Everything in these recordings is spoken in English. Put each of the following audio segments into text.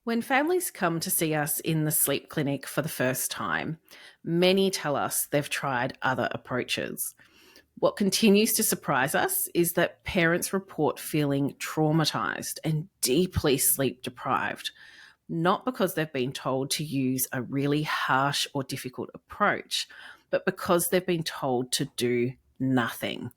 When families come to see us in the sleep clinic for the first time, many tell us they've tried other approaches. What continues to surprise us is that parents report feeling traumatized and deeply sleep deprived, not because they've been told to use a really harsh or difficult approach, but because they've been told to do nothing.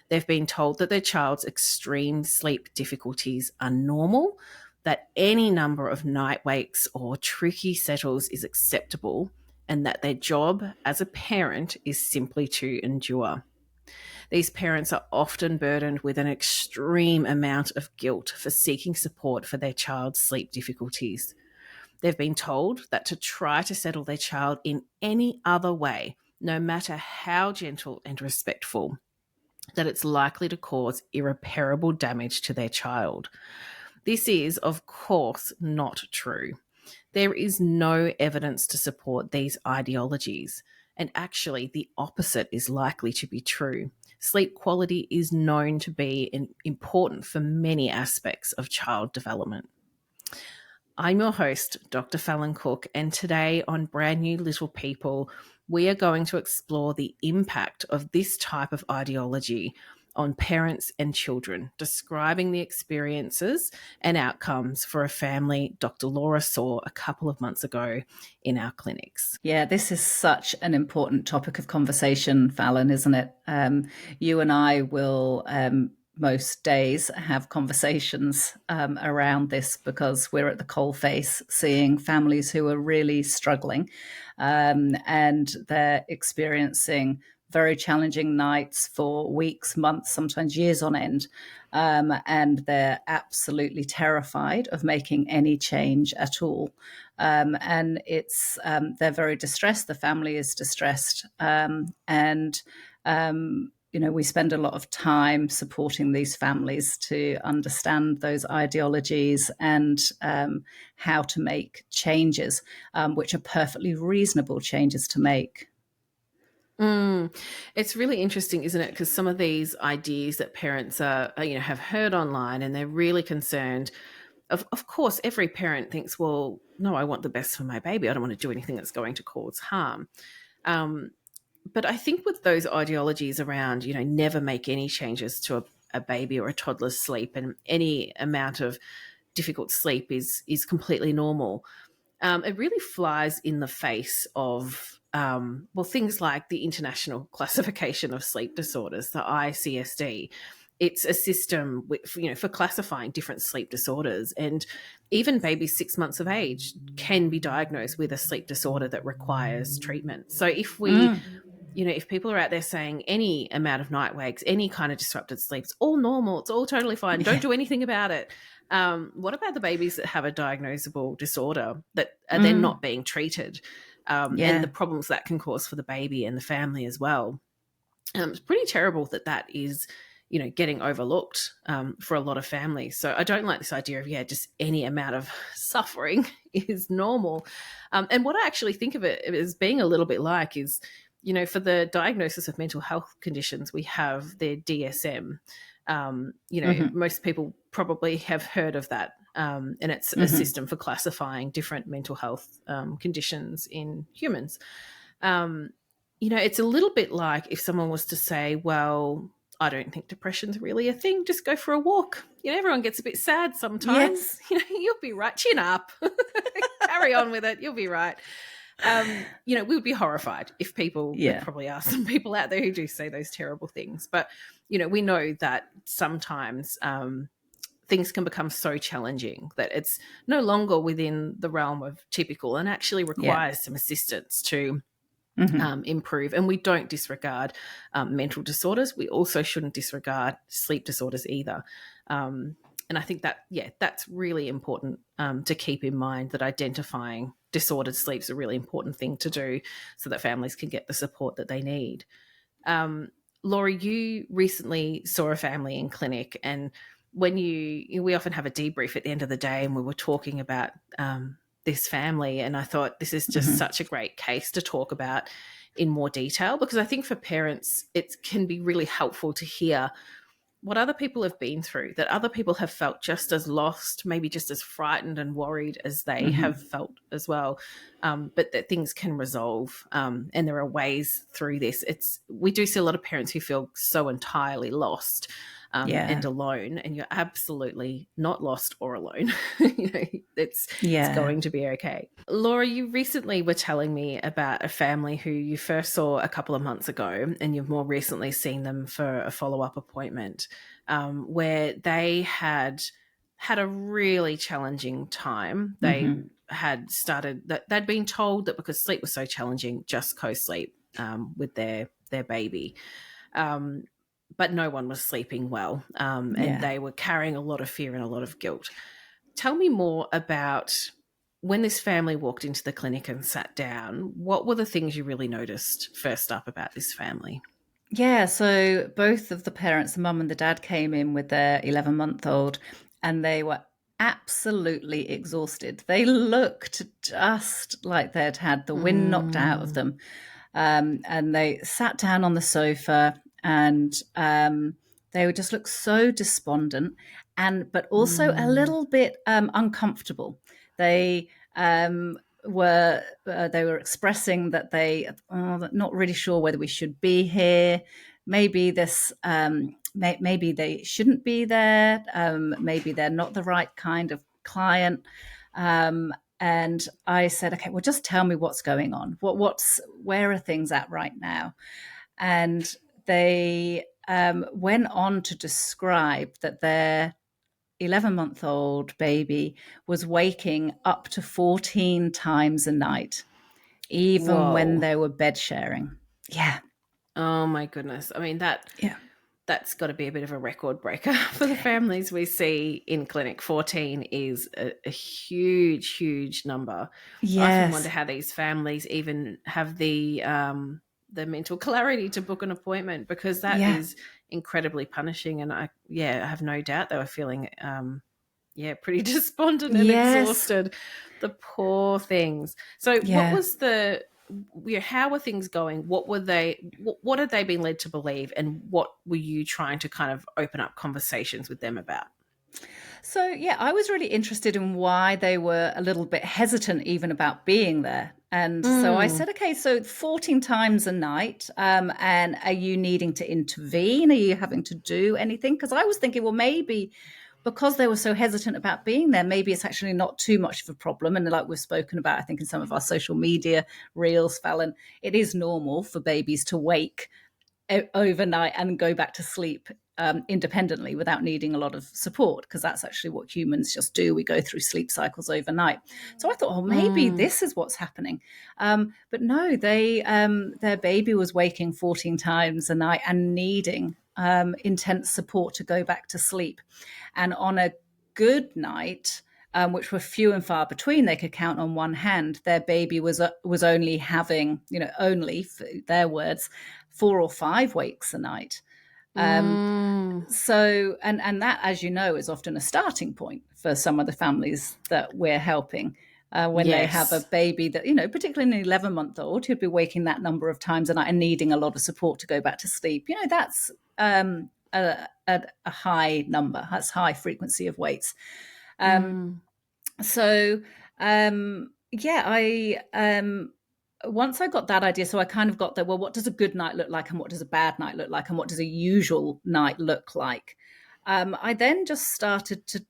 They've been told that their child's extreme sleep difficulties are normal, that any number of night wakes or tricky settles is acceptable, and that their job as a parent is simply to endure. These parents are often burdened with an extreme amount of guilt for seeking support for their child's sleep difficulties. They've been told that to try to settle their child in any other way, no matter how gentle and respectful, that it's likely to cause irreparable damage to their child. This is, of course, not true. There is no evidence to support these ideologies, and actually, the opposite is likely to be true. Sleep quality is known to be important for many aspects of child development. I'm your host, Dr. Fallon Cook, and today on Brand New Little People, we are going to explore the impact of this type of ideology on parents and children, describing the experiences and outcomes for a family Dr. Laura saw a couple of months ago in our clinics. Yeah, this is such an important topic of conversation, Fallon, isn't it? You and I will most days have conversations around this because we're at the coalface seeing families who are really struggling and they're experiencing very challenging nights for weeks, months, sometimes years on end. And they're absolutely terrified of making any change at all. And it's they're very distressed. The family is distressed. We spend a lot of time supporting these families to understand those ideologies and how to make changes, which are perfectly reasonable changes to make. It's really interesting, isn't it? Because some of these ideas that parents have heard online, and they're really concerned. Of course, every parent thinks, well, no, I want the best for my baby. I don't want to do anything that's going to cause harm. But I think with those ideologies around, never make any changes to a baby or a toddler's sleep, and any amount of difficult sleep is completely normal. It really flies in the face of things like the International Classification of Sleep Disorders, the ICSD. It's a system for classifying different sleep disorders, and even babies 6 months of age can be diagnosed with a sleep disorder that requires treatment. So if if people are out there saying any amount of night wakes, any kind of disrupted sleep, it's all normal, it's all totally fine, don't do anything about it. What about the babies that have a diagnosable disorder that are then not being treated, and the problems that can cause for the baby and the family as well? It's pretty terrible that is, getting overlooked for a lot of families. So I don't like this idea of, just any amount of suffering is normal. And what I actually think of it as being a little bit like is, for the diagnosis of mental health conditions, we have the DSM. Most people probably have heard of that. And it's a system for classifying different mental health conditions in humans. It's a little bit like if someone was to say, well, I don't think depression's really a thing. Just go for a walk. Everyone gets a bit sad sometimes. Yes. You'll be right. Chin up. Carry on with it. You'll be right. We would be horrified if people, there probably are some people out there who do say those terrible things. But, we know that sometimes things can become so challenging that it's no longer within the realm of typical and actually requires some assistance to improve. And we don't disregard mental disorders. We also shouldn't disregard sleep disorders either. And I think that, that's really important to keep in mind, that identifying disordered sleep is a really important thing to do so that families can get the support that they need. Laura, you recently saw a family in clinic, and when we often have a debrief at the end of the day, and we were talking about this family, and I thought this is just such a great case to talk about in more detail, because I think for parents it can be really helpful to hear what other people have been through, that other people have felt just as lost, maybe just as frightened and worried as they Mm-hmm. have felt as well, but that things can resolve, and there are ways through this. We do see a lot of parents who feel so entirely lost, Yeah. and alone, and you're absolutely not lost or alone. It's Yeah. going to be okay. Laura, you recently were telling me about a family who you first saw a couple of months ago, and you've more recently seen them for a follow-up appointment, where they had a really challenging time. They Mm-hmm. had started that they'd been told that because sleep was so challenging, just co-sleep with their baby. Um, but no one was sleeping well, and Yeah. they were carrying a lot of fear and a lot of guilt. Tell me more about when this family walked into the clinic and sat down. What were the things you really noticed first up about this family? Yeah, so both of the parents, the mum and the dad, came in with their 11-month-old, and they were absolutely exhausted. They looked just like they'd had the wind knocked out of Mm, them. And they sat down on the sofa, and they would just look so despondent, and but also a mm, little bit uncomfortable. They they were expressing that not really sure whether we should be here. Maybe maybe they shouldn't be there. Maybe they're not the right kind of client. Um, and I said, okay, well, just tell me what's going on. Where are things at right now? And they went on to describe that their 11-month-old baby was waking up to 14 times a night, even when whoa. they were bed sharing. Yeah. Oh my goodness. I mean, Yeah. that's got to be a bit of a record breaker for the families we see in clinic. 14 is a huge, huge number. I often wonder Yes. how these families even have the mental clarity to book an appointment, because that Yeah. is incredibly punishing. And I have no doubt they were feeling, pretty despondent and Yes. exhausted. The poor things. So, what Yeah. was how were things going? What had they been led to believe, and what were you trying to kind of open up conversations with them about? So, yeah, I was really interested in why they were a little bit hesitant even about being there. And so I Mm, said, okay, so 14 times a night. And are you needing to intervene? Are you having to do anything? Because I was thinking, well, maybe because they were so hesitant about being there, maybe it's actually not too much of a problem. And like we've spoken about, I think in some of our social media reels, Fallon, it is normal for babies to wake overnight and go back to sleep independently without needing a lot of support, because that's actually what humans just do. We go through sleep cycles overnight. So I thought, oh, maybe mm, this is what's happening. But no, their baby was waking 14 times a night and needing intense support to go back to sleep. And on a good night, which were few and far between, they could count on one hand. Their baby was only having, only for their words, 4 or 5 wakes a night. Um, mm. so, and that, as you know, is often a starting point for some of the families that we're helping. When they have a Yes. baby that, particularly an 11-month-old who'd be waking that number of times a night and needing a lot of support to go back to sleep, that's a high number. That's high frequency of wakes. Um, Mm, so yeah, I once I got that idea, so I kind of got there. Well, what does a good night look like, and what does a bad night look like, and what does a usual night look like? I then just started to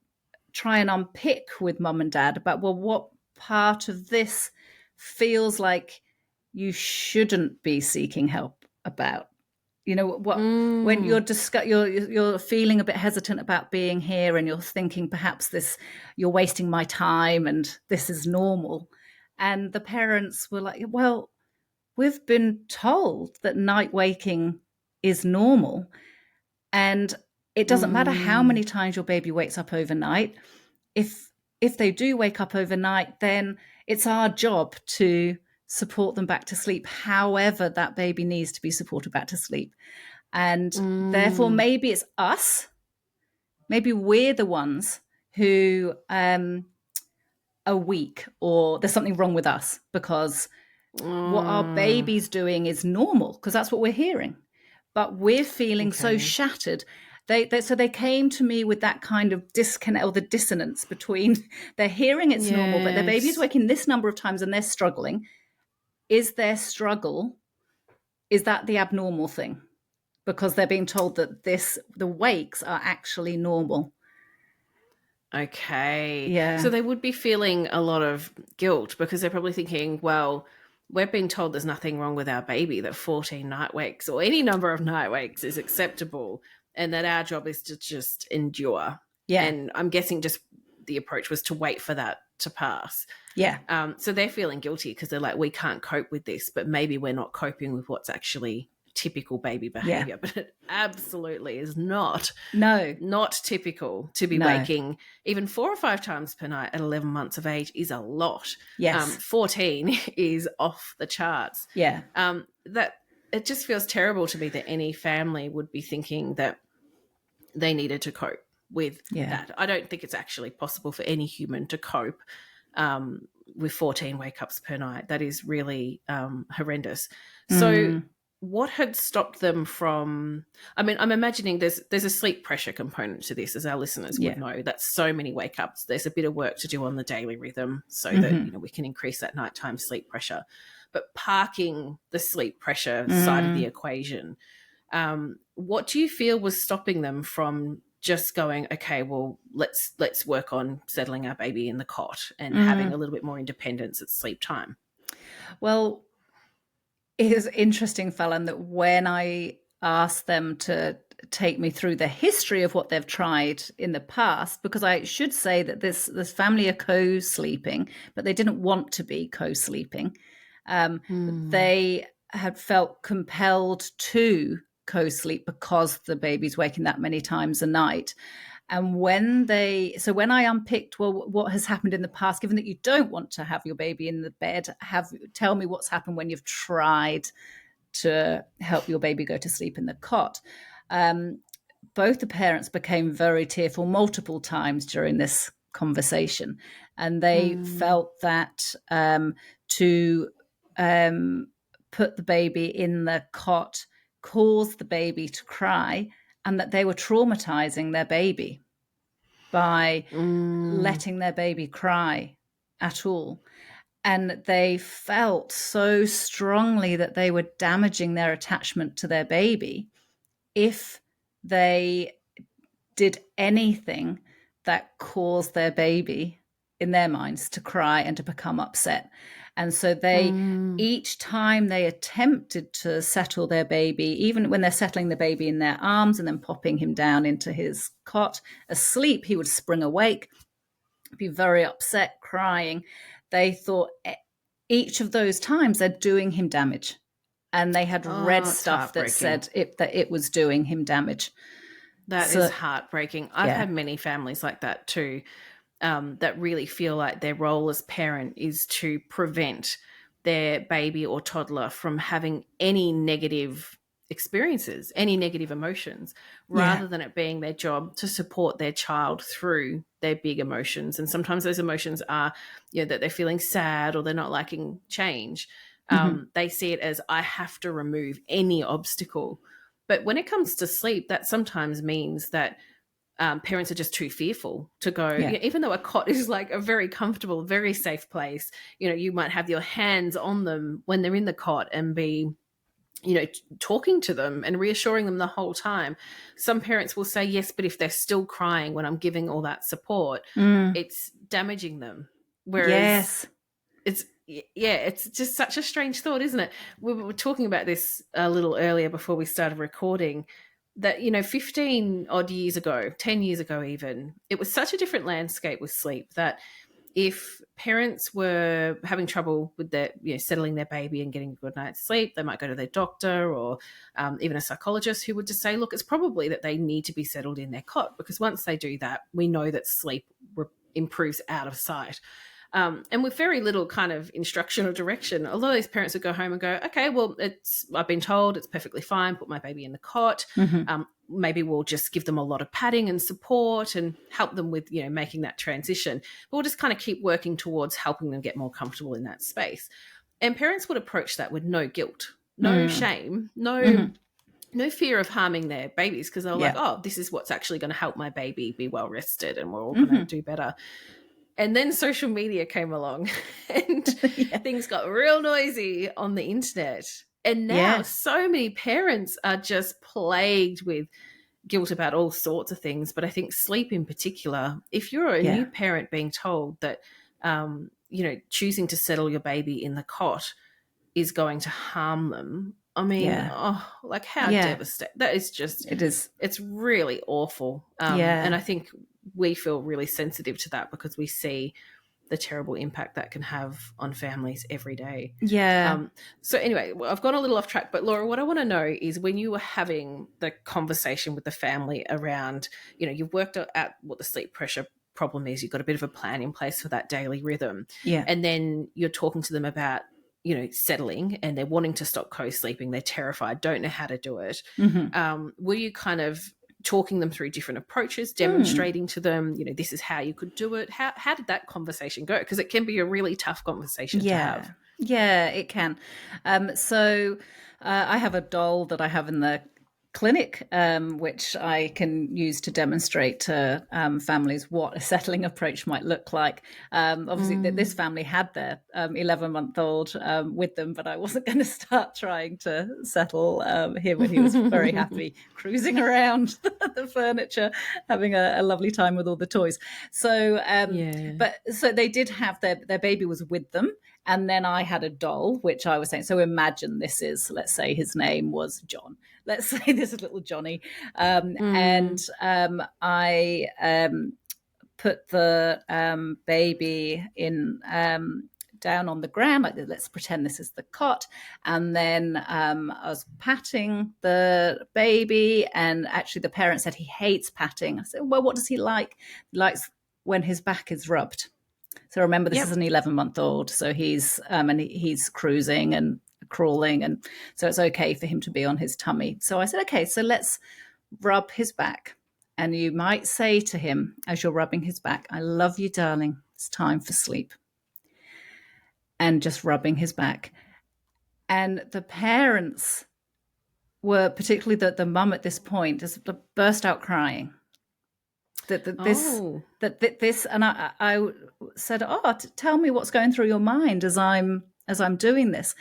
try and unpick with mum and dad about, well, what part of this feels like you shouldn't be seeking help about. What, when mm, you're feeling a bit hesitant about being here, and you're thinking perhaps you're wasting my time and this is normal. And the parents were like, well, we've been told that night waking is normal, and it doesn't matter how mm, many times your baby wakes up overnight. If they do wake up overnight, then it's our job to support them back to sleep, however that baby needs to be supported back to sleep. And therefore, mm. maybe it's us, maybe we're the ones who are weak, or there's something wrong with us, because what our baby's doing is normal, because that's what we're hearing. But we're feeling so Okay. shattered So they came to me with that kind of disconnect, or the dissonance between they're hearing it's normal, but their baby is Yes. waking this number of times and they're struggling. Is their struggle, is that the abnormal thing? Because they're being told that the wakes are actually normal. Okay. Yeah. So they would be feeling a lot of guilt because they're probably thinking, well, we've been told there's nothing wrong with our baby, that 14 night wakes or any number of night wakes is acceptable, and that our job is to just endure. Yeah. And I'm guessing just the approach was to wait for that to pass. Yeah. So they're feeling guilty because they're like, we can't cope with this, but maybe we're not coping with what's actually typical baby behavior. Yeah. But it absolutely is not No. typical to be No. waking even 4 or 5 times per night at 11 months of age is a lot. Yes. 14 is off the charts. Yeah. That it just feels terrible to me that any family would be thinking that they needed to cope with that. I don't think it's actually possible for any human to cope with 14 wake ups per night. That is really horrendous. So what had stopped them from, I mean, I'm imagining there's a sleep pressure component to this, as our listeners would know. That's so many wake ups. There's a bit of work to do on the daily rhythm so that we can increase that nighttime sleep pressure. But parking the sleep pressure side of the equation, what do you feel was stopping them from just going, okay, well, let's work on settling our baby in the cot and having a little bit more independence at sleep time? Well, it is interesting, Fallon, that when I asked them to take me through the history of what they've tried in the past, because I should say that this family are co-sleeping, but they didn't want to be co-sleeping. They had felt compelled to co-sleep because the baby's waking that many times a night. And when I unpicked, well, what has happened in the past, given that you don't want to have your baby in the bed, tell me what's happened when you've tried to help your baby go to sleep in the cot. Both the parents became very tearful multiple times during this conversation, and they felt that to put the baby in the cot caused the baby to cry, and that they were traumatizing their baby by letting their baby cry at all. And they felt so strongly that they were damaging their attachment to their baby if they did anything that caused their baby, in their minds, to cry and to become upset. And so each time they attempted to settle their baby, even when they're settling the baby in their arms and then popping him down into his cot asleep, he would spring awake, be very upset, crying. They thought each of those times they're doing him damage. And they had read stuff that said that it was doing him damage. That is heartbreaking. I've had many families like that too, that really feel like their role as parent is to prevent their baby or toddler from having any negative experiences, any negative emotions, rather than it being their job to support their child through their big emotions. And sometimes those emotions are, that they're feeling sad or they're not liking change. They see it as, I have to remove any obstacle. But when it comes to sleep, that sometimes means that parents are just too fearful to go, even though a cot is like a very comfortable, very safe place. You might have your hands on them when they're in the cot and be, talking to them and reassuring them the whole time. Some parents will say, yes, but if they're still crying when I'm giving all that support, it's damaging them. Whereas it's just such a strange thought, isn't it? We were talking about this a little earlier before we started recording, that 15 odd years ago, 10 years ago even, it was such a different landscape with sleep that if parents were having trouble with their settling their baby and getting a good night's sleep, they might go to their doctor or even a psychologist, who would just say, look, it's probably that they need to be settled in their cot, because once they do that, we know that sleep improves out of sight. And with very little kind of instruction or direction, a lot of these parents would go home and go, okay, well, I've been told it's perfectly fine, put my baby in the cot. Maybe we'll just give them a lot of padding and support and help them with, making that transition. But we'll just kind of keep working towards helping them get more comfortable in that space. And parents would approach that with no guilt, no shame, no no fear of harming their babies because they're like, Yeah. oh, this is what's actually going to help my baby be well rested and we're all going to Mm-hmm. do better. And then social media came along and Yeah. things got real noisy on the internet. And now Yeah. so many parents are just plagued with guilt about all sorts of things. But I think sleep in particular, if you're a Yeah. new parent being told that, choosing to settle your baby in the cot is going to harm them. I mean, Yeah. like how Yeah. devastating. That is just, It is. it's really awful. And Yeah. I think we feel really sensitive to that because we see the terrible impact that can have on families every day. Yeah. So anyway, well, I've gone a little off track, but Laura, what I want to know is when you were having the conversation with the family around, you've worked out what the sleep pressure problem is, you've got a bit of a plan in place for that daily rhythm, Yeah. and then you're talking to them about, settling and they're wanting to stop co-sleeping, they're terrified, don't know how to do it. Mm-hmm. Were you kind of talking them through different approaches, Mm. demonstrating to them, this is how you could do it? How did that conversation go? Because it can be a really tough conversation to Yeah. have. Yeah, it can. So I have a doll that I have in the clinic, which I can use to demonstrate to families what a settling approach might look like. Obviously, this family had their 11-month-old with them, but I wasn't going to start trying to settle him when he was very happy cruising around the furniture, having a lovely time with all the toys. So, Yeah. so they did have their baby was with them. And then I had a doll, which I was saying, so imagine this is, let's say his name was John. Let's say this is little Johnny. And I put the baby in down on the ground, like let's pretend this is the cot. And then I was patting the baby, and actually the parent said he hates patting. I said, well, what does he like? He likes when his back is rubbed. So remember, this is Yep. an 11-month-old, so he's he's cruising and crawling, and so it's okay for him to be on his tummy. So I said, okay, so let's rub his back. And you might say to him as you're rubbing his back, I love you, darling. It's time for sleep. And just rubbing his back. And the parents were, particularly the mum at this point, just burst out crying. This, and I said, oh, tell me what's going through your mind as I'm doing this.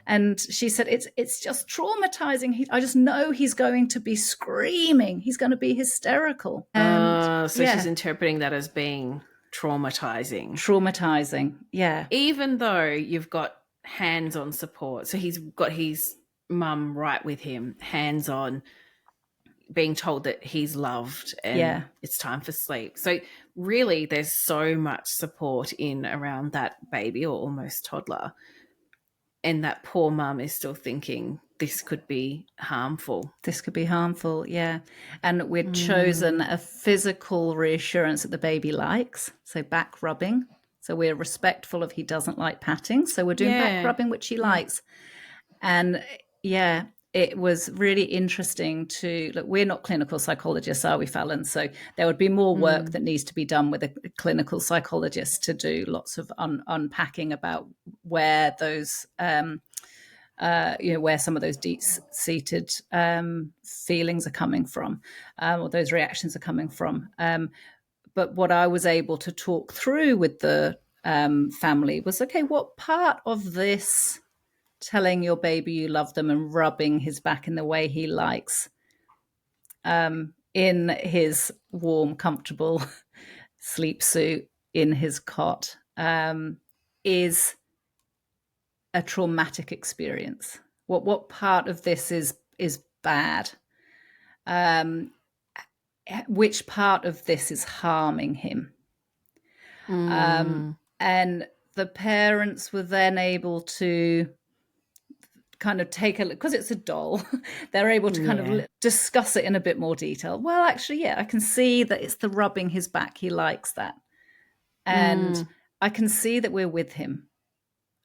And she said, it's just traumatizing. I just know he's going to be screaming. He's going to be hysterical. And So she's interpreting that as being traumatizing. Yeah. Even though you've got hands-on support. So he's got his mum right with him, hands-on, being told that he's loved and it's time for sleep. So really there's so much support in around that baby or almost toddler. And that poor mum is still thinking this could be harmful. This could be harmful, yeah. And we'd chosen a physical reassurance that the baby likes, so back rubbing. So we're respectful of he doesn't like patting, so we're doing back rubbing, which he likes. And yeah, it was really interesting to look. We're not clinical psychologists, are we, Fallon? So there would be more work that needs to be done with a clinical psychologist to do lots of unpacking about where those, where some of those deep-seated feelings are coming from, or those reactions are coming from. But what I was able to talk through with the family was, okay, what part of this telling your baby you love them and rubbing his back in the way he likes in his warm, comfortable sleep suit in his cot is a traumatic experience? What part of this is bad? Which part of this is harming him? And the parents were then able to kind of take a look, because it's a doll, they're able to kind of discuss it in a bit more detail. Well, actually, yeah, I can see that it's the rubbing his back. He likes that. And I can see that we're with him,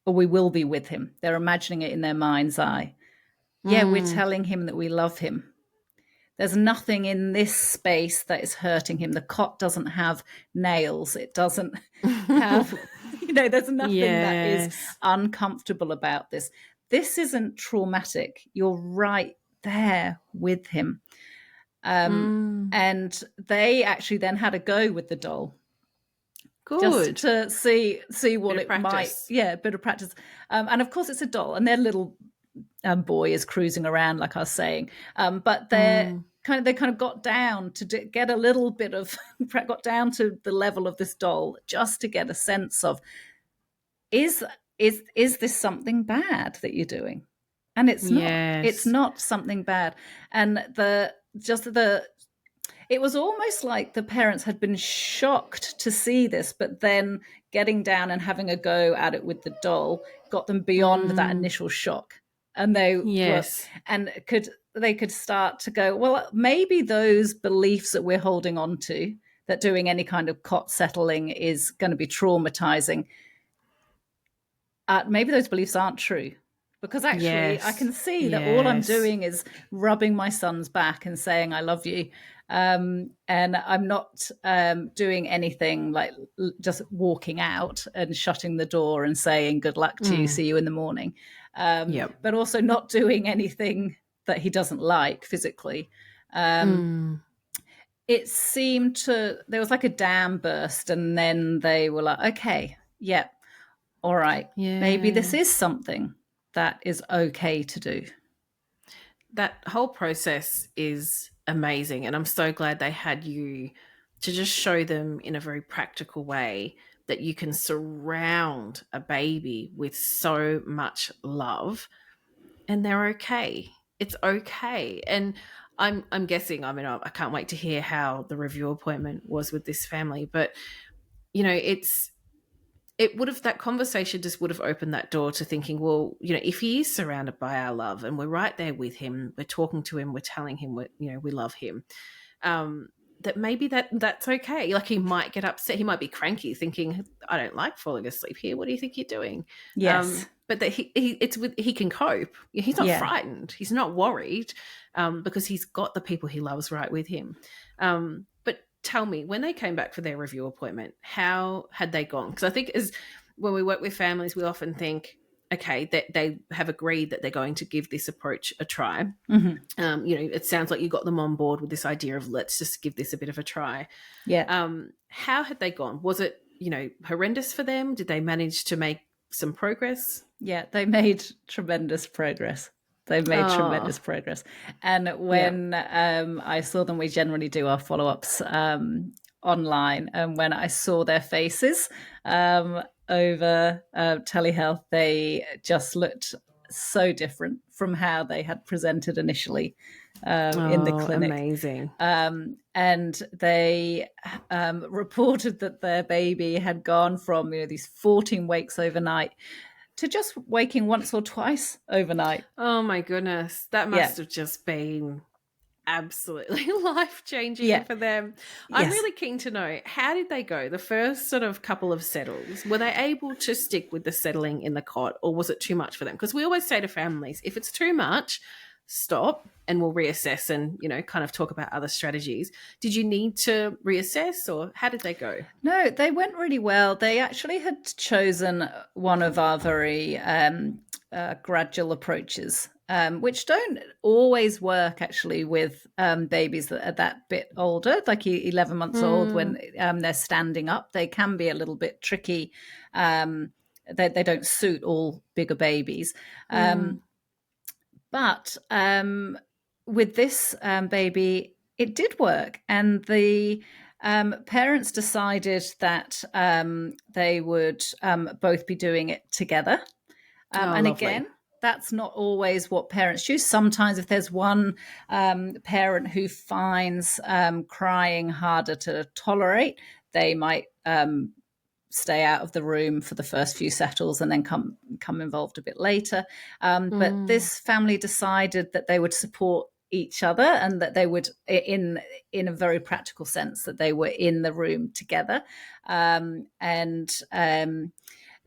or we will be with him. They're imagining it in their mind's eye. Yeah, we're telling him that we love him. There's nothing in this space that is hurting him. The cot doesn't have nails. It doesn't have, there's nothing that is uncomfortable about this. This isn't traumatic. You're right. there with him. Mm. And they actually then had a go with the doll just Good. to see what Bit of it might, practice. yeah, a bit of practice. And of course, it's a doll, and their little boy is cruising around, like I was saying. But Mm. they kind of got down to get a little bit of got down to the level of this doll just to get a sense of is is this something bad that you're doing? And it's Yes. not something bad. And the it was almost like the parents had been shocked to see this, but then getting down and having a go at it with the doll got them beyond that Mm. initial shock. And they were, Yes. and they could start to go, well, maybe those beliefs that we're holding on to, that doing any kind of cot settling is going to be traumatizing, maybe those beliefs aren't true. Because actually, I Yes. can see that all I'm Yes. doing is rubbing my son's back and saying, I love you. And I'm not doing anything like just walking out and shutting the door and saying, good luck to you, Mm. see you in the morning. Yep. But also not doing anything that he doesn't like physically. Um, Mm. it seemed there was like a dam burst, and then they were like, okay, yeah, all right, maybe this Yeah. is something that is okay to do. That whole process is amazing. And I'm so glad they had you to just show them in a very practical way that you can surround a baby with so much love and they're okay. It's okay. And I'm guessing, I mean, I can't wait to hear how the review appointment was with this family, but it would have, that conversation just would have opened that door to thinking, well, if he is surrounded by our love and we're right there with him, we're talking to him, we're telling him we love him, that maybe that's okay. Like, he might get upset, he might be cranky thinking, I don't like falling asleep here, what do you think you're doing? Yes. But that he can cope. He's not Yeah. frightened, he's not worried, because he's got the people he loves right with him. But tell me, when they came back for their review appointment, how had they gone? Because I think when we work with families, we often think, okay, that they have agreed that they're going to give this approach a try. Mm-hmm. It sounds like you got them on board with this idea of let's just give this a bit of a try. Yeah. How had they gone? Was it, horrendous for them? Did they manage to make some progress? Yeah. They made tremendous progress. They made Oh, tremendous progress. And yeah. when I saw them, we generally do our follow ups online. And when I saw their faces over telehealth, they just looked so different from how they had presented initially in the Oh, clinic. amazing. And they reported that their baby had gone from these 14 wakes overnight to just waking once or twice overnight. Oh my goodness. That Yeah. must have just been absolutely life changing Yeah. for them. I'm Yes. really keen to know, how did they go? The first sort of couple of settles, were they able to stick with the settling in the cot, or was it too much for them? Because we always say to families, if it's too much, stop and we'll reassess and, kind of talk about other strategies. Did you need to reassess, or how did they go? No, they went really well. They actually had chosen one of our very gradual approaches, which don't always work actually with babies that are that bit older, like 11 months old, when they're standing up. They can be a little bit tricky. They don't suit all bigger babies. But with this baby, it did work. And the parents decided that they would both be doing it together. Oh, And lovely. again, that's not always what parents choose. Sometimes, if there's one parent who finds crying harder to tolerate, they might stay out of the room for the first few settles and then come involved a bit later. But this family decided that they would support each other, and that they would, in a very practical sense, that they were in the room together. And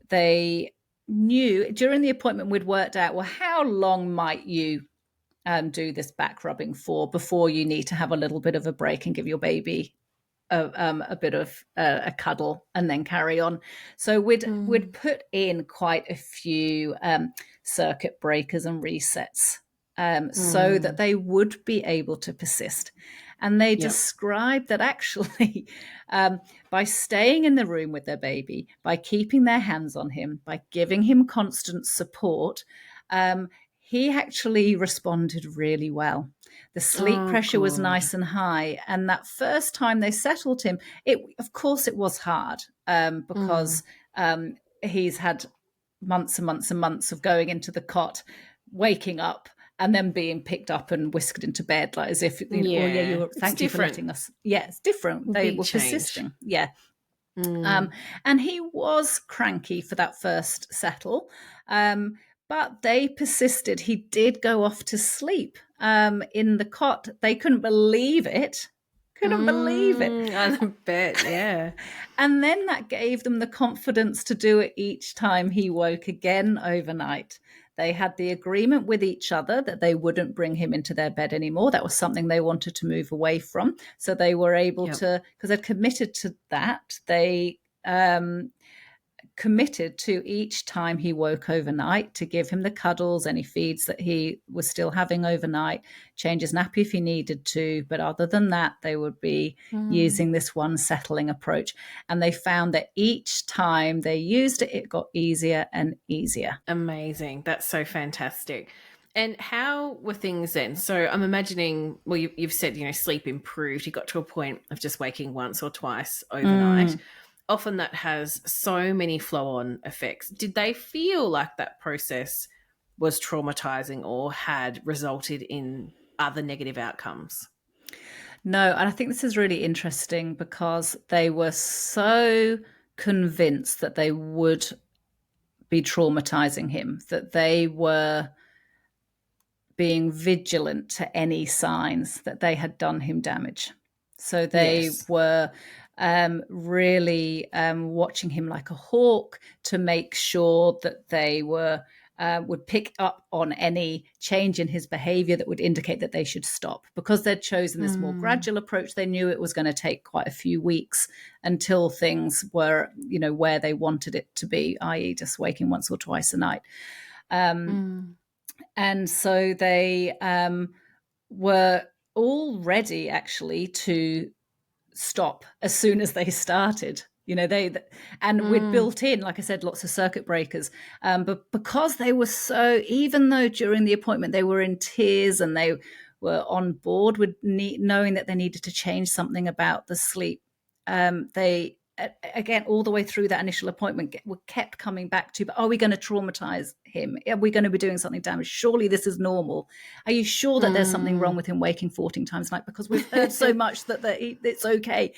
they knew during the appointment, we'd worked out, well, how long might you do this back rubbing for before you need to have a little bit of a break and give your baby a bit of a cuddle and then carry on. So we'd put in quite a few circuit breakers and resets so that they would be able to persist. And they Yep. described that actually, by staying in the room with their baby, by keeping their hands on him, by giving him constant support, he actually responded really well. The sleep Oh, pressure was good. nice and high. And that first time they settled him, of course, it was hard because he's had months and months and months of going into the cot, waking up, and then being picked up and whisked into bed, like as if, oh yeah, Yeah. It's thank you for different. letting us. Yeah, it's different. They Big were change. persisting. Yeah. Mm. And he was cranky for that first settle, but they persisted. He did go off to sleep in the cot. They couldn't believe it. Couldn't believe it. I bet, yeah. And then that gave them the confidence to do it each time he woke again overnight. They had the agreement with each other that they wouldn't bring him into their bed anymore. That was something they wanted to move away from. So they were able Yep. to, because they'd committed to that, they committed to each time he woke overnight to give him the cuddles, any feeds that he was still having overnight, change his nappy if he needed to. But other than that, they would be using this one settling approach. And they found that each time they used it, it got easier and easier. Amazing. That's so fantastic. And how were things then? So I'm imagining, well, you've said, sleep improved. You got to a point of just waking once or twice overnight. Often that has so many flow on effects. Did they feel like that process was traumatizing or had resulted in other negative outcomes? No, and I think this is really interesting because they were so convinced that they would be traumatizing him, that they were being vigilant to any signs that they had done him damage. So they Yes. were really watching him like a hawk to make sure that they would pick up on any change in his behavior that would indicate that they should stop. Because they'd chosen this more gradual approach, they knew it was going to take quite a few weeks until things were, where they wanted it to be, i.e. just waking once or twice a night. And so they were all ready actually to stop as soon as they started. We'd built in, like I said, lots of circuit breakers. But because they were even though during the appointment they were in tears and they were on board with knowing that they needed to change something about the sleep, they again, all the way through that initial appointment, we kept coming back to, but are we going to traumatize him? Are we going to be doing something damage? Surely this is normal. Are you sure that there's something wrong with him waking 14 times a night? Because we've heard so much that it's okay.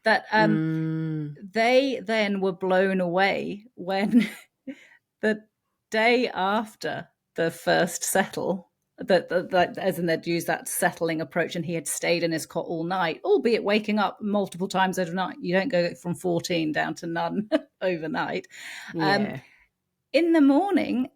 That they then were blown away when the day after the first settle, that as in they'd used that settling approach, and he had stayed in his cot all night, albeit waking up multiple times overnight. You don't go from 14 down to none overnight. Yeah. In the morning,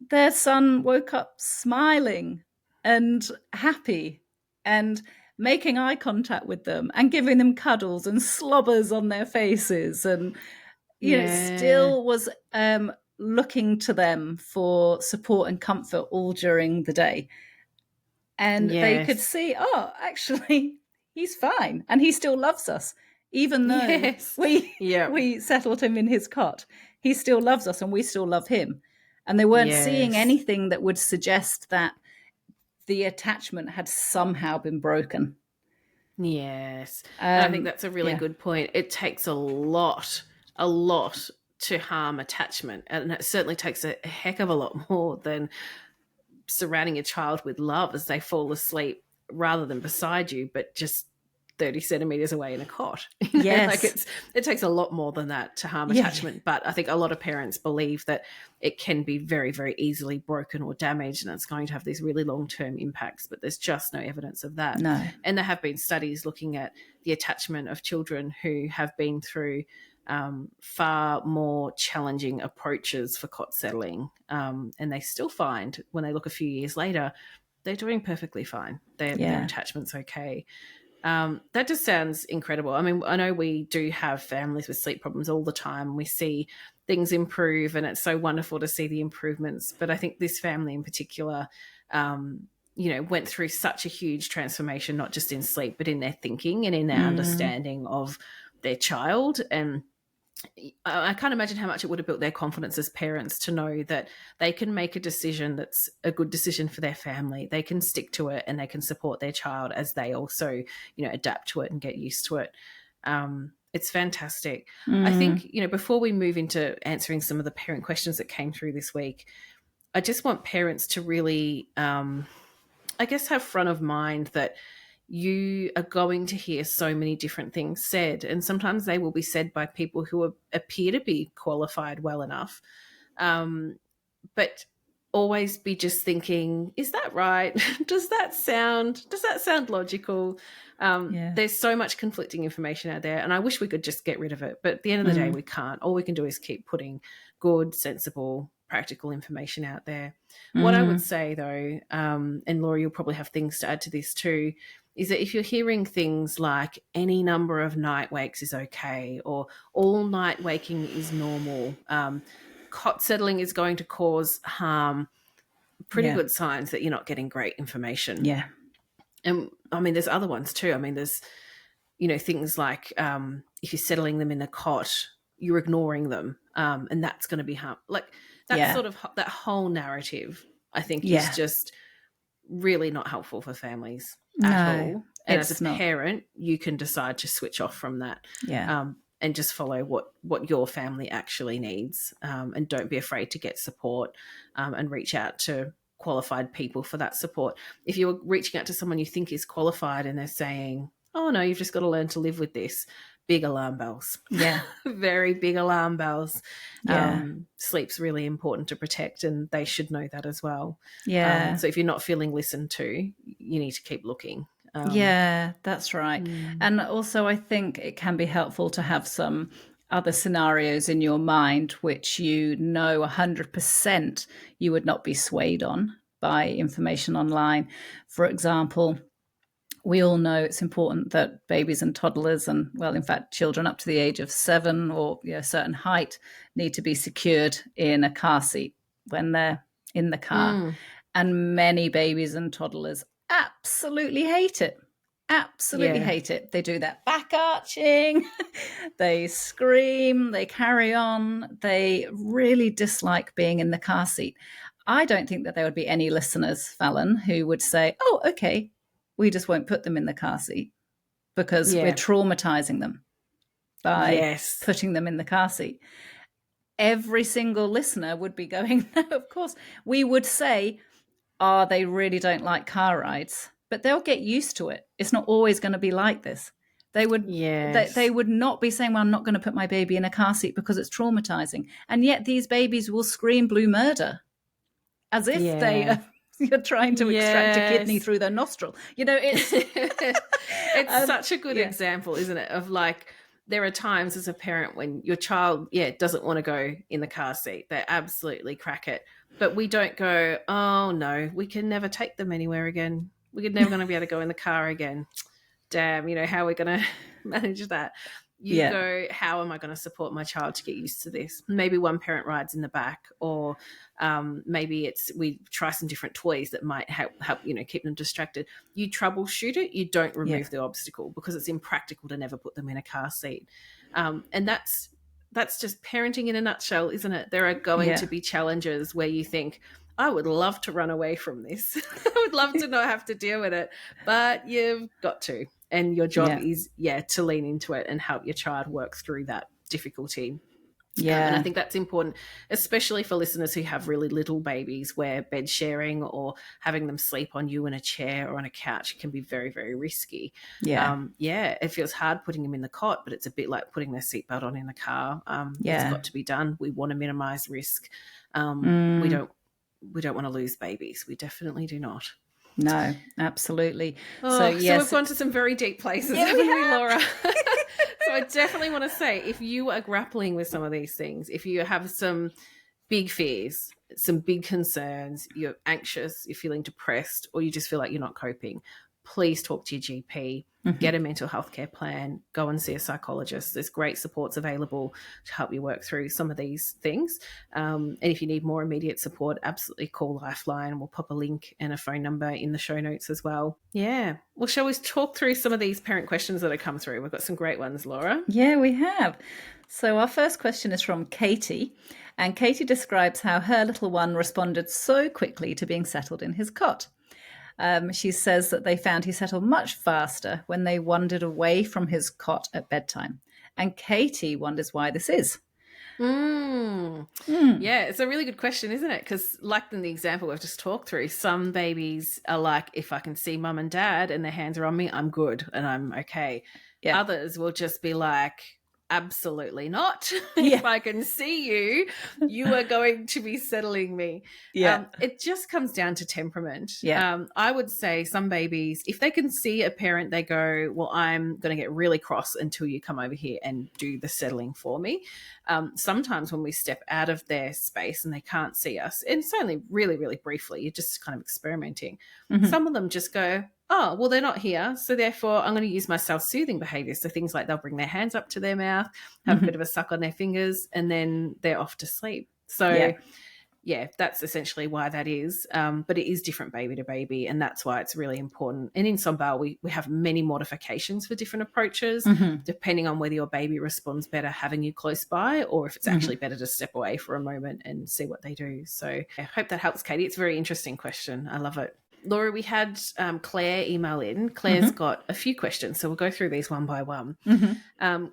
their son woke up smiling and happy and making eye contact with them and giving them cuddles and slobbers on their faces, and still was looking to them for support and comfort all during the day. And they could see, oh, actually, he's fine and he still loves us, even though we settled him in his cot. He still loves us and we still love him. And they weren't seeing anything that would suggest that the attachment had somehow been broken. Yes. And I think that's a really good point. It takes a lot to harm attachment. And it certainly takes a heck of a lot more than surrounding a child with love as they fall asleep rather than beside you, but just 30 centimeters away in a cot. Yes. It takes a lot more than that to harm attachment. But I think a lot of parents believe that it can be very, very easily broken or damaged, and it's going to have these really long-term impacts, but there's just no evidence of that. No. And there have been studies looking at the attachment of children who have been through far more challenging approaches for cot settling. And they still find when they look a few years later, they're doing perfectly fine. Their attachment's okay. That just sounds incredible. I mean, I know we do have families with sleep problems all the time. We see things improve, and it's so wonderful to see the improvements. But I think this family in particular, went through such a huge transformation, not just in sleep, but in their thinking and in their understanding of their child. And I can't imagine how much it would have built their confidence as parents to know that they can make a decision that's a good decision for their family. They can stick to it and they can support their child as they also, adapt to it and get used to it. It's fantastic. I think, before we move into answering some of the parent questions that came through this week, I just want parents to really, have front of mind that you are going to hear so many different things said, and sometimes they will be said by people who appear to be qualified well enough, but always be just thinking, is that right? does that sound logical? There's so much conflicting information out there, and I wish we could just get rid of it, but at the end of the day we can't. All we can do is keep putting good, sensible, practical information out there. What I would say though, and Laura, you'll probably have things to add to this too, is that if you're hearing things like any number of night wakes is okay, or all night waking is normal, cot settling is going to cause harm, pretty good signs that you're not getting great information. Yeah. And I mean, there's other ones too. I mean, there's, things like if you're settling them in the cot, you're ignoring them, and that's going to be harm. Like that sort of, that whole narrative, I think, is just really not helpful for families at all. And as a parent, you can decide to switch off from that. And just follow what your family actually needs, and don't be afraid to get support, and reach out to qualified people for that support. If you're reaching out to someone you think is qualified and they're saying, oh no, you've just got to learn to live with this, big alarm bells. Yeah. Very big alarm bells. Sleep's really important to protect, and they should know that as well. So if you're not feeling listened to, you need to keep looking. That's right. And also I think it can be helpful to have some other scenarios in your mind which 100% you would not be swayed on by information online. For example, we all know it's important that babies and toddlers and, well, in fact, children up to the age of 7 or a certain height need to be secured in a car seat when they're in the car. And many babies and toddlers absolutely hate it. Hate it. They do that back arching, they scream, they carry on. They really dislike being in the car seat. I don't think that there would be any listeners, Fallon, who would say, oh, okay, we just won't put them in the car seat because we're traumatizing them by putting them in the car seat. Every single listener would be going, no, of course. We would say, they really don't like car rides, but they'll get used to it. It's not always going to be like this. They would they would not be saying, well, I'm not going to put my baby in a car seat because it's traumatizing. And yet these babies will scream blue murder as if you're trying to extract a kidney through their nostril. It's it's such a good example, isn't it? Of like, there are times as a parent when your child, doesn't want to go in the car seat. They absolutely crack it. But we don't go, oh no, we can never take them anywhere again. We're never going to be able to go in the car again. Damn, how are we going to manage that? You go, how am I going to support my child to get used to this? Maybe one parent rides in the back, or maybe we try some different toys that might help keep them distracted. You troubleshoot it. You don't remove the obstacle, because it's impractical to never put them in a car seat. And that's just parenting in a nutshell, isn't it? There are going to be challenges where you think, I would love to run away from this. I would love to not have to deal with it, but you've got to. And your job is, to lean into it and help your child work through that difficulty. And I think that's important, especially for listeners who have really little babies, where bed sharing or having them sleep on you in a chair or on a couch can be very, very risky. It feels hard putting them in the cot, but it's a bit like putting their seatbelt on in the car. It's got to be done. We want to minimize risk. We don't want to lose babies. We definitely do not. No, absolutely. So we've gone to some very deep places, haven't we, Laura? So I definitely want to say, if you are grappling with some of these things, if you have some big fears, some big concerns, you're anxious, you're feeling depressed, or you just feel like you're not coping, please talk to your GP, get a mental health care plan, go and see a psychologist. There's great supports available to help you work through some of these things. And if you need more immediate support, absolutely call Lifeline. We'll pop a link and a phone number in the show notes as well. Yeah. Well, shall we talk through some of these parent questions that have come through? We've got some great ones, Laura. Yeah, we have. So our first question is from Katie, and Katie describes how her little one responded so quickly to being settled in his cot. She says that they found he settled much faster when they wandered away from his cot at bedtime. And Katie wonders why this is. Yeah, it's a really good question, isn't it? Because like in the example we've just talked through, some babies are like, if I can see mum and dad and their hands are on me, I'm good and I'm okay. Yeah. Others will just be like, absolutely not. If I can see you, you are going to be settling me. It just comes down to temperament. I would say some babies, if they can see a parent, they go, well, I'm going to get really cross until you come over here and do the settling for me. Sometimes when we step out of their space and they can't see us, and it's only really, really briefly, you're just kind of experimenting. Some of them just go, oh, well, they're not here, so therefore I'm going to use my self-soothing behavior. So things like they'll bring their hands up to their mouth, have a bit of a suck on their fingers, and then they're off to sleep. So, yeah, that's essentially why that is. But it is different baby to baby, and that's why it's really important. And in Sombal, we have many modifications for different approaches, depending on whether your baby responds better having you close by or if it's actually better to step away for a moment and see what they do. So I hope that helps, Katie. It's a very interesting question. I love it. Laura, we had Claire email in. Claire's got a few questions, so we'll go through these one by one.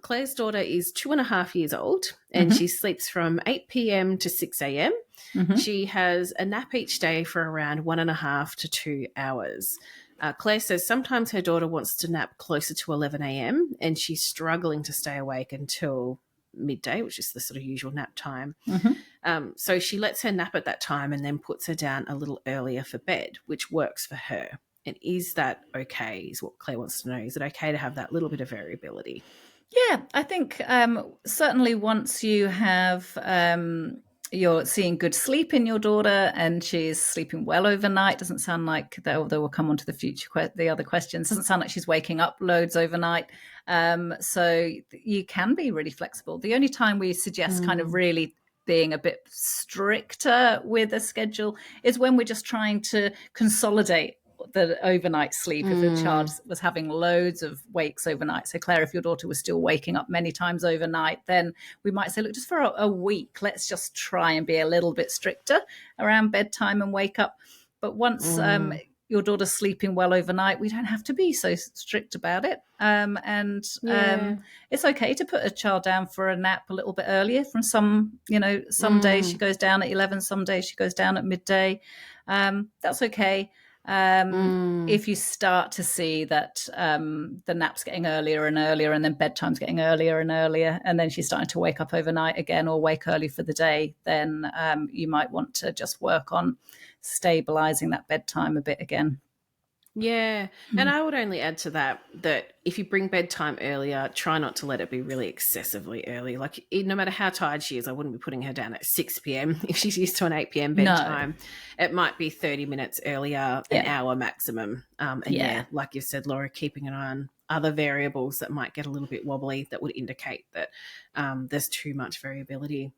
Claire's daughter is 2.5 years old, and she sleeps from 8 p.m. to 6 a.m. She has a nap each day for around 1.5 to 2 hours. Claire says sometimes her daughter wants to nap closer to 11 a.m. and she's struggling to stay awake until midday, which is the sort of usual nap time. So she lets her nap at that time and then puts her down a little earlier for bed, which works for her. And is that okay, is what Claire wants to know. Is it okay to have that little bit of variability? Yeah, I think certainly once you have you're seeing good sleep in your daughter and she's sleeping well overnight, doesn't sound like, although we'll come on to the other questions, doesn't sound like she's waking up loads overnight. So you can be really flexible. The only time we suggest kind of really being a bit stricter with a schedule is when we're just trying to consolidate the overnight sleep. If a child was having loads of wakes overnight, so Claire, if your daughter was still waking up many times overnight, then we might say, look, just for a week, let's just try and be a little bit stricter around bedtime and wake up. But once your daughter's sleeping well overnight, we don't have to be so strict about it. It's okay to put a child down for a nap a little bit earlier. From some days she goes down at 11, some days she goes down at midday. That's okay. If you start to see that the nap's getting earlier and earlier and then bedtime's getting earlier and earlier and then she's starting to wake up overnight again or wake early for the day, then you might want to just work on stabilizing that bedtime a bit again. Yeah. And I would only add to that if you bring bedtime earlier, try not to let it be really excessively early. Like no matter how tired she is, I wouldn't be putting her down at 6 p.m. if she's used to an 8 p.m. bedtime. No. It might be 30 minutes earlier, an hour maximum. Like you said, Laura, keeping an eye on other variables that might get a little bit wobbly that would indicate that there's too much variability.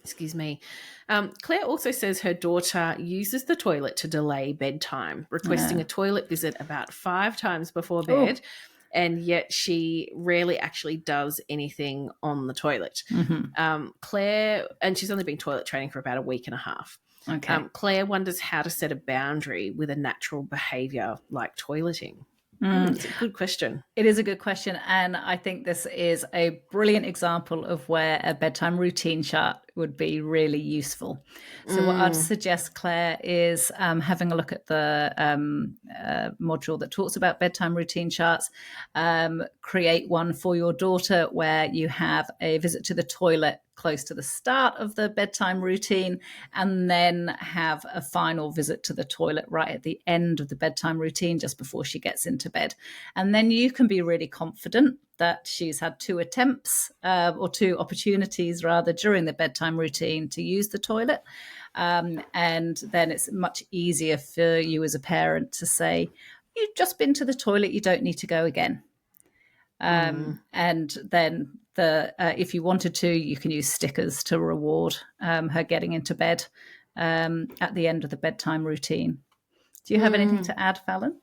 Excuse me. Claire also says her daughter uses the toilet to delay bedtime, requesting a toilet visit about 5 times before bed, and yet she rarely actually does anything on the toilet. Claire, and she's only been toilet training for about a week and a half. Claire wonders how to set a boundary with a natural behaviour like toileting. It's a good question. It is a good question. And I think this is a brilliant example of where a bedtime routine chart would be really useful. So what I'd suggest, Claire, is having a look at the module that talks about bedtime routine charts. Create one for your daughter where you have a visit to the toilet close to the start of the bedtime routine, and then have a final visit to the toilet right at the end of the bedtime routine, just before she gets into bed. And then you can be really confident that she's had 2 attempts or 2 opportunities rather during the bedtime routine to use the toilet. And then it's much easier for you as a parent to say, you've just been to the toilet, you don't need to go again. And then if you wanted to, you can use stickers to reward her getting into bed at the end of the bedtime routine. Do you have anything to add, Fallon?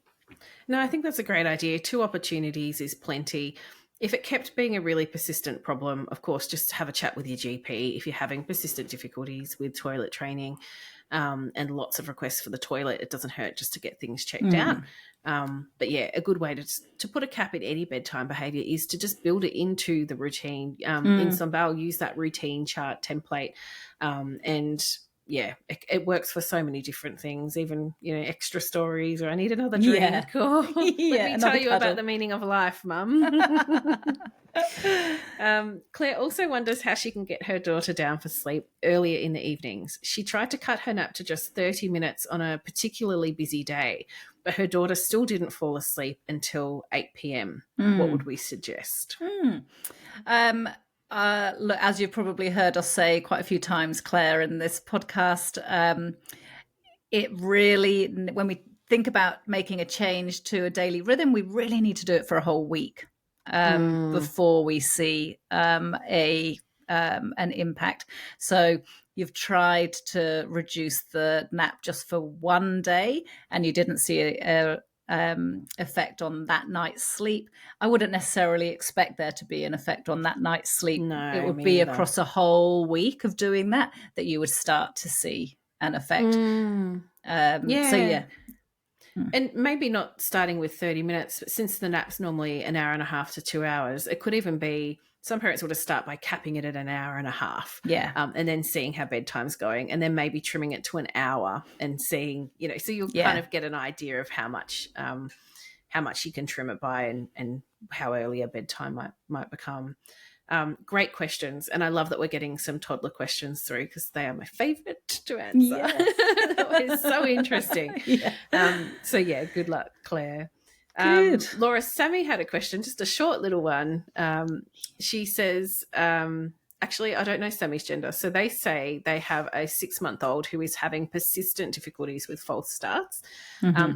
No, I think that's a great idea. 2 opportunities is plenty. If it kept being a really persistent problem, of course, just have a chat with your GP if you're having persistent difficulties with toilet training and lots of requests for the toilet. It doesn't hurt just to get things checked out. But yeah, a good way to put a cap in any bedtime behaviour is to just build it into the routine. In Sombal, use that routine chart template and yeah, it works for so many different things, even, extra stories or I need another drink or let me tell you about the meaning of life, Mum. Claire also wonders how she can get her daughter down for sleep earlier in the evenings. She tried to cut her nap to just 30 minutes on a particularly busy day, but her daughter still didn't fall asleep until 8 p.m. What would we suggest? Look, as you've probably heard us say quite a few times, Claire, in this podcast, it really, when we think about making a change to a daily rhythm, we really need to do it for a whole week before we see an impact. So you've tried to reduce the nap just for one day and you didn't see a effect on that night's sleep. I wouldn't necessarily expect there to be an effect on that night's sleep. No, it would be either. Across a whole week of doing that you would start to see an effect. So yeah. And maybe not starting with 30 minutes, but since the nap's normally an hour and a half to 2 hours, it could even be, some parents will just start by capping it at an hour and a half. Yeah. And then seeing how bedtime's going and then maybe trimming it to an hour and seeing, so you'll kind of get an idea of how much you can trim it by and how early a bedtime might become. Great questions. And I love that we're getting some toddler questions through because they are my favourite to answer. Yes. That was so interesting. So yeah, good luck, Claire. Good. Laura, Sammy had a question, just a short little one. She says, actually, I don't know Sammy's gender. So they say they have a 6-month-old who is having persistent difficulties with false starts.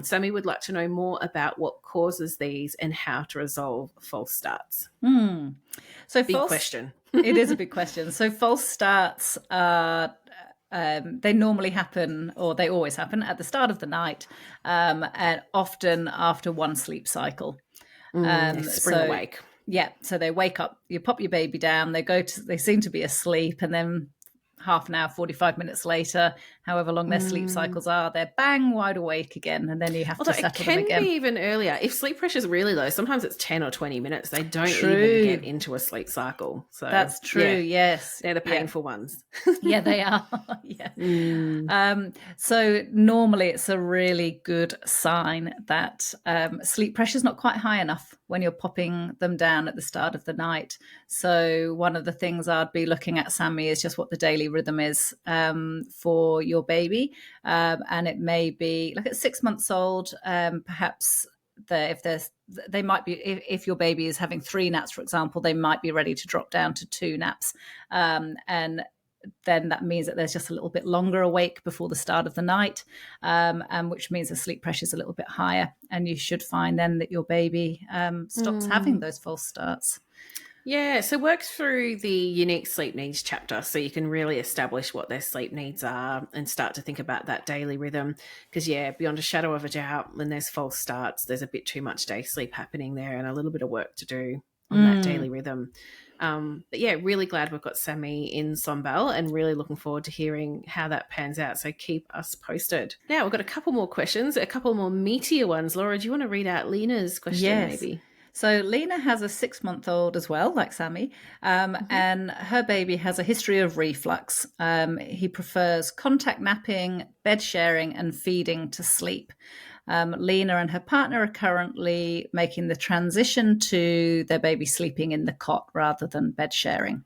Sammy would like to know more about what causes these and how to resolve false starts. So big question. It is a big question. So false starts are... they normally happen, or they always happen, at the start of the night, and often after one sleep cycle. Spring awake. Yeah, so they wake up, you pop your baby down, they seem to be asleep, and then half an hour, 45 minutes later, however long their sleep cycles are, they're bang wide awake again, and then you have to settle them again. It can be even earlier. If sleep pressure is really low, sometimes it's 10 or 20 minutes. They don't even get into a sleep cycle. So that's true, yes. They're the painful ones. Yeah, they are. So normally it's a really good sign that sleep pressure is not quite high enough when you're popping them down at the start of the night. So one of the things I'd be looking at, Sammy, is just what the daily rhythm is for your baby. And it may be, like at 6 months old, perhaps they might be, if your baby is having 3 naps, for example, they might be ready to drop down to 2 naps. And then that means that there's just a little bit longer awake before the start of the night, and which means the sleep pressure is a little bit higher. And you should find then that your baby stops having those false starts. Yeah, so work through the unique sleep needs chapter so you can really establish what their sleep needs are and start to think about that daily rhythm. Because, beyond a shadow of a doubt, when there's false starts, there's a bit too much day sleep happening there and a little bit of work to do on that daily rhythm. But really glad we've got Sammy in Sombel and really looking forward to hearing how that pans out. So keep us posted. Now, we've got a couple more questions, a couple more meatier ones. Laura, do you want to read out Lena's question maybe? So Lena has a 6-month-old as well, like Sammy, and her baby has a history of reflux. He prefers contact napping, bed sharing, and feeding to sleep. Lena and her partner are currently making the transition to their baby sleeping in the cot rather than bed sharing.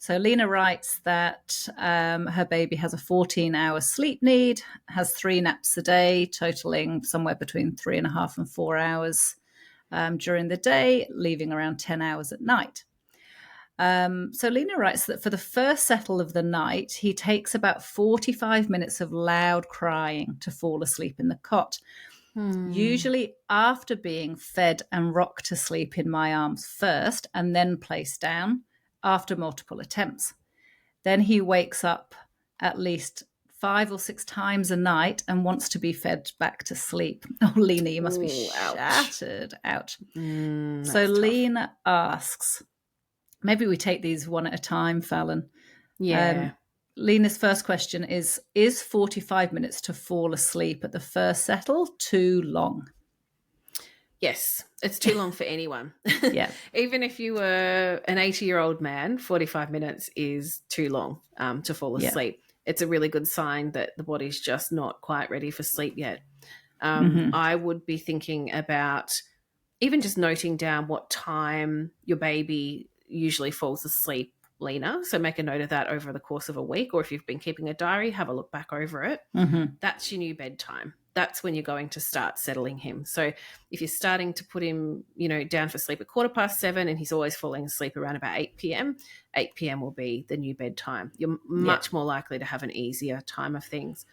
So Lena writes that her baby has a 14-hour sleep need, has 3 naps a day, totaling somewhere between 3.5 and 4 hours during the day, leaving around 10 hours at night. So Lena writes that for the first settle of the night, he takes about 45 minutes of loud crying to fall asleep in the cot. usually after being fed and rocked to sleep in my arms first and then placed down after multiple attempts. Then he wakes up at least 5 or 6 times a night and wants to be fed back to sleep. Oh, Lena, you must be shattered. Ouch. So Lena asks, maybe we take these one at a time, Fallon. Yeah. Lena's first question is 45 minutes to fall asleep at the first settle too long? Yes, it's too long for anyone. Yeah. Even if you were an 80-year-old man, 45 minutes is too long to fall asleep. It's a really good sign that the body's just not quite ready for sleep yet. I would be thinking about even just noting down what time your baby usually falls asleep, Lena. So make a note of that over the course of a week, or if you've been keeping a diary, have a look back over it. That's your new bedtime. That's when you're going to start settling him. So if you're starting to put him, down for sleep at 7:15 and he's always falling asleep around about 8 p.m., 8 p.m. will be the new bedtime. You're much more likely to have an easier time of things.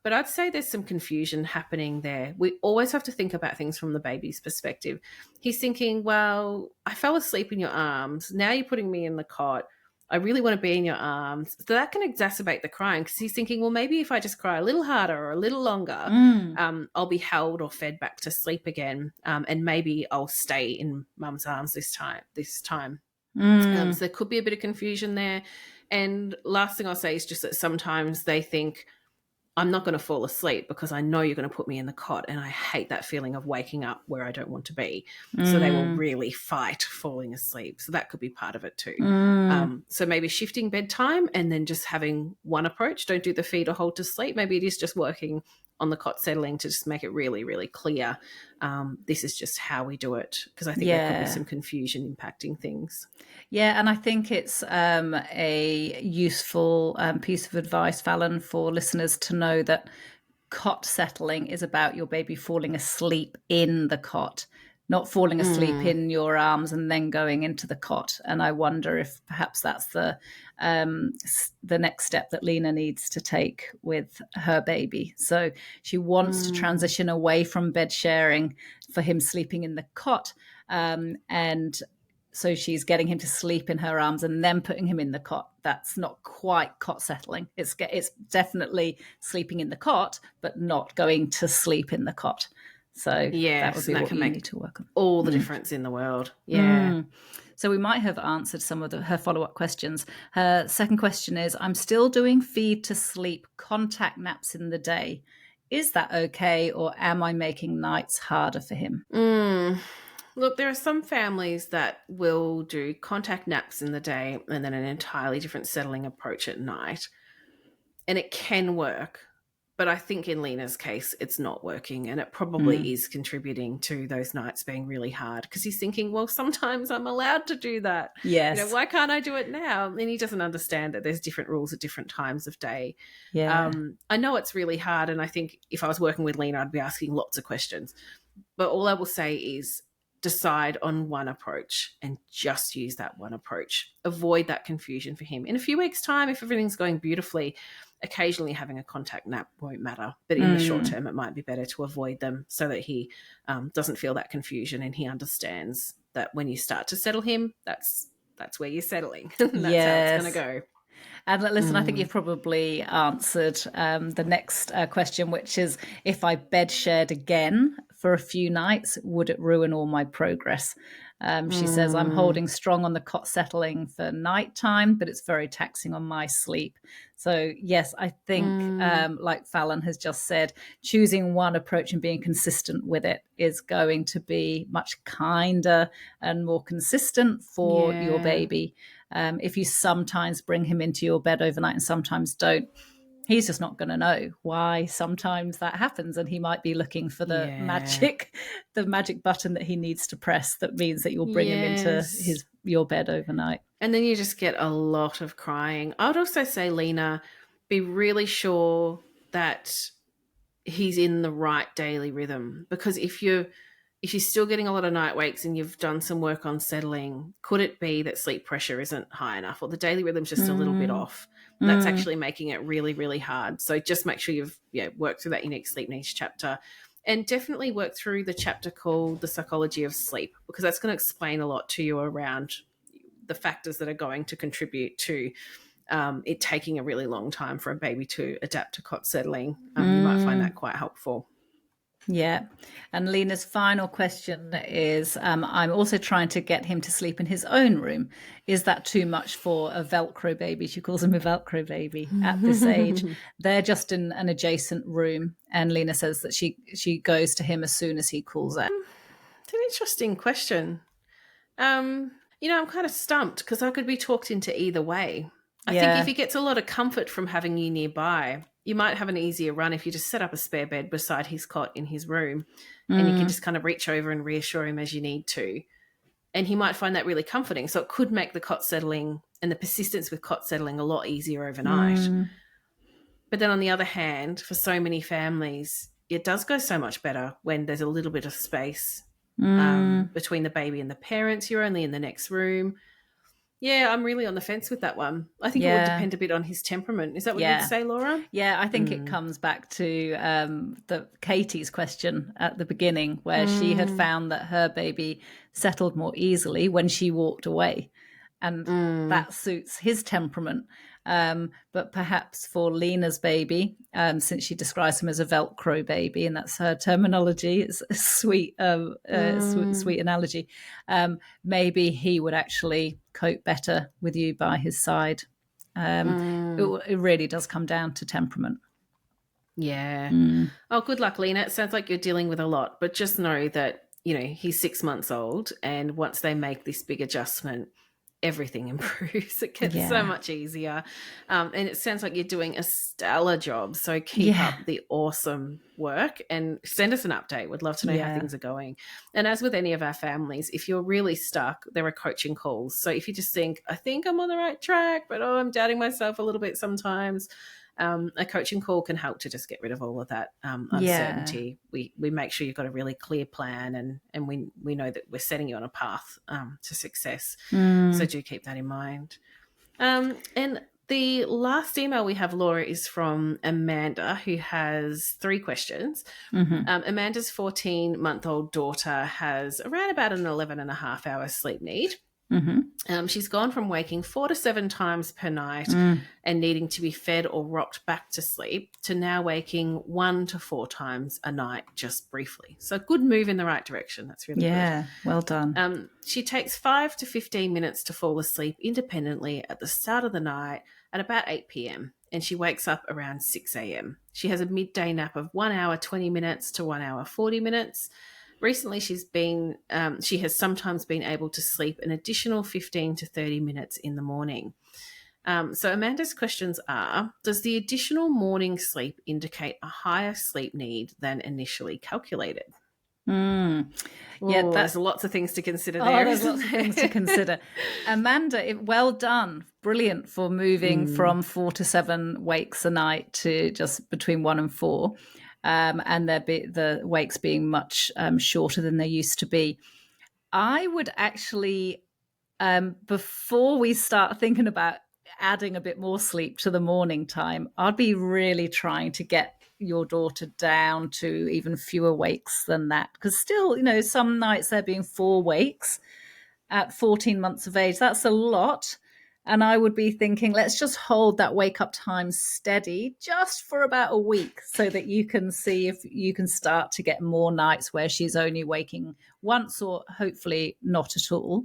But I'd say there's some confusion happening there. We always have to think about things from the baby's perspective. He's thinking, well, I fell asleep in your arms. Now you're putting me in the cot. I really want to be in your arms. So that can exacerbate the crying because he's thinking, well, maybe if I just cry a little harder or a little longer, I'll be held or fed back to sleep again. And maybe I'll stay in mum's arms this time. So there could be a bit of confusion there. And last thing I'll say is just that sometimes they think, I'm not going to fall asleep because I know you're going to put me in the cot and I hate that feeling of waking up where I don't want to be. So they will really fight falling asleep. So that could be part of it too. So maybe shifting bedtime and then just having one approach. Don't do the feed or hold to sleep. Maybe it is just working on the cot settling to just make it really, really clear. This is just how we do it, because I think there could be some confusion impacting things. Yeah, and I think it's a useful piece of advice, Fallon, for listeners to know that cot settling is about your baby falling asleep in the cot, not falling asleep in your arms and then going into the cot. And I wonder if perhaps that's the next step that Lena needs to take with her baby. So she wants to transition away from bed sharing for him sleeping in the cot, and so she's getting him to sleep in her arms and then putting him in the cot. That's not quite cot settling. It's definitely sleeping in the cot, but not going to sleep in the cot. So that would be what you need to work on. All the difference in the world. Yeah. So we might have answered some of her follow-up questions. Her second question is, I'm still doing feed to sleep contact naps in the day. Is that okay, or am I making nights harder for him? Look, there are some families that will do contact naps in the day and then an entirely different settling approach at night. And it can work. But I think in Lena's case, it's not working, and it probably is contributing to those nights being really hard because he's thinking, well, sometimes I'm allowed to do that. Yes. Why can't I do it now? And he doesn't understand that there's different rules at different times of day. Yeah. I know it's really hard, and I think if I was working with Lena, I'd be asking lots of questions. But all I will say is decide on one approach and just use that one approach. Avoid that confusion for him. In a few weeks' time, if everything's going beautifully, occasionally having a contact nap won't matter. But in the short term, it might be better to avoid them so that he doesn't feel that confusion, and he understands that when you start to settle him, that's where you're settling. That's how it's going to go. And listen, I think you've probably answered the next question, which is, if I bed shared again for a few nights, would it ruin all my progress? She says, I'm holding strong on the cot settling for nighttime, but it's very taxing on my sleep. So yes, I think like Fallon has just said, choosing one approach and being consistent with it is going to be much kinder and more consistent for your baby. If you sometimes bring him into your bed overnight and sometimes don't, he's just not going to know why sometimes that happens, and he might be looking for the magic button that he needs to press that means that you'll bring him into your bed overnight. And then you just get a lot of crying. I would also say, Lena, be really sure that he's in the right daily rhythm, because if you're still getting a lot of night wakes and you've done some work on settling, could it be that sleep pressure isn't high enough, or the daily rhythm's just a little bit off? That's actually making it really, really hard. So just make sure you've worked through that unique sleep needs chapter And definitely work through the chapter called The Psychology of Sleep, because that's going to explain a lot to you around the factors that are going to contribute to it taking a really long time for a baby to adapt to cot settling. You might find that quite helpful. Yeah. And Lena's final question is I'm also trying to get him to sleep in his own room. Is that too much for a Velcro baby? She calls him a Velcro baby at this age. They're just in an adjacent room. And Lena says that she goes to him as soon as he calls out. It's an interesting question. I'm kind of stumped because I could be talked into either way. I think if he gets a lot of comfort from having you nearby, you might have an easier run if you just set up a spare bed beside his cot in his room and you can just kind of reach over and reassure him as you need to. And he might find that really comforting. So it could make the cot settling and the persistence with cot settling a lot easier overnight. But then on the other hand, for so many families, it does go so much better when there's a little bit of space between the baby and the parents. You're only in the next room. Yeah, I'm really on the fence with that one. I think it would depend a bit on his temperament. Is that what you'd say, Laura? Yeah, I think it comes back to the Katie's question at the beginning, where she had found that her baby settled more easily when she walked away, and that suits his temperament. But perhaps for Lena's baby, since she describes him as a Velcro baby, and that's her terminology, it's a sweet analogy. Maybe he would actually cope better with you by his side. It really does come down to temperament. Yeah. Oh, good luck, Lena. It sounds like you're dealing with a lot, but just know that, he's 6 months old, and once they make this big adjustment, everything improves. It gets so much easier. And it sounds like you're doing a stellar job. So keep up the awesome work and send us an update. We'd love to know how things are going. And as with any of our families, if you're really stuck, there are coaching calls. So if you just think, I think I'm on the right track, but I'm doubting myself a little bit sometimes, a coaching call can help to just get rid of all of that uncertainty. We make sure you've got a really clear plan, and we know that we're setting you on a path to success. So do keep that in mind. And the last email we have, Laura, is from Amanda, who has 3 questions. Amanda's 14-month-old daughter has around about an 11.5-hour sleep need. She's gone from waking 4 to 7 times per night and needing to be fed or rocked back to sleep to now waking 1 to 4 times a night just briefly. So a good move in the right direction. That's really good. Yeah, well done. She takes 5 to 15 minutes to fall asleep independently at the start of the night at about 8 p.m. and she wakes up around 6 a.m. She has a midday nap of 1 hour 20 minutes to 1 hour 40 minutes. Recently, she has sometimes been able to sleep an additional 15 to 30 minutes in the morning. So Amanda's questions are, does the additional morning sleep indicate a higher sleep need than initially calculated? There's lots of things to consider there. There's lots of things to consider. Amanda, well done. Brilliant for moving from 4 to 7 wakes a night to just between 1 and 4. And the wakes being much shorter than they used to be. I would actually, before we start thinking about adding a bit more sleep to the morning time, I'd be really trying to get your daughter down to even fewer wakes than that. Because still, some nights there being 4 wakes at 14 months of age, that's a lot. And I would be thinking, let's just hold that wake up time steady just for about a week so that you can see if you can start to get more nights where she's only waking once or hopefully not at all.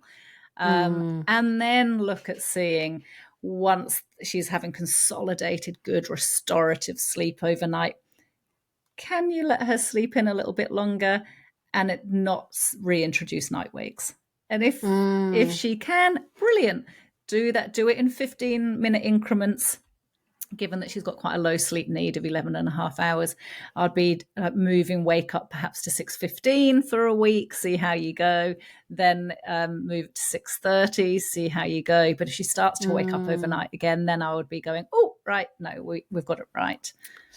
And then look at seeing once she's having consolidated, good restorative sleep overnight, can you let her sleep in a little bit longer and it not reintroduce night wakes? And if she can, brilliant. Do it in 15-minute increments. Given that she's got quite a low sleep need of 11.5 hours, I'd be moving wake up perhaps to 6:15 for a week, see how you go. Then move to 6:30, see how you go. But if she starts to wake up overnight again, then I would be going, oh, right, no, we've got it right.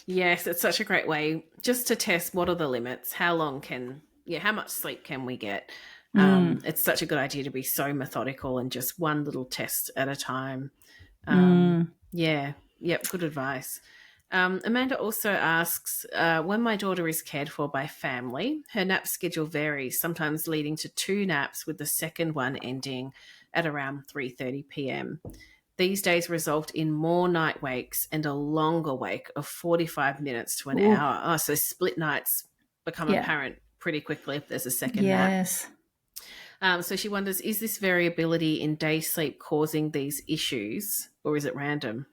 Yes, it's such a great way just to test what are the limits, how much sleep can we get? It's such a good idea to be so methodical and just one little test at a time. Good advice. Amanda also asks, when my daughter is cared for by family, her nap schedule varies, sometimes leading to 2 naps, with the second one ending at around 3:30 p.m. These days result in more night wakes and a longer wake of 45 minutes to an Ooh, hour. Oh, so split nights become yeah. apparent pretty quickly if there's a second nap. Yes. So she wonders, is this variability in day sleep causing these issues, or is it random?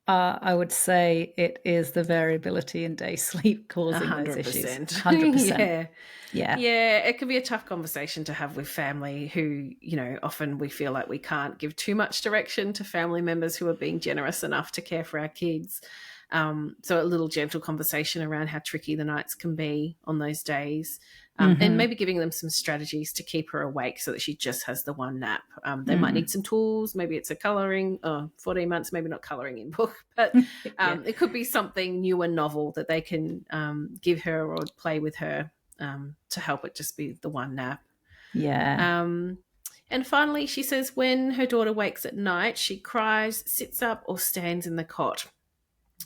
I would say it is the variability in day sleep A causing those hundred issues. percent. 100%. Yeah. Yeah. Yeah. It can be a tough conversation to have with family who, often we feel like we can't give too much direction to family members who are being generous enough to care for our kids. So a little gentle conversation around how tricky the nights can be on those days. And Mm-hmm. maybe giving them some strategies to keep her awake so that she just has the one nap. They might Mm. need some tools. Maybe it's a colouring, 14 months, maybe not colouring in book, but Yeah. it could be something new and novel that they can give her or play with her to help it just be the one nap. Yeah. Um, and finally, she says when her daughter wakes at night, she cries, sits up, or stands in the cot,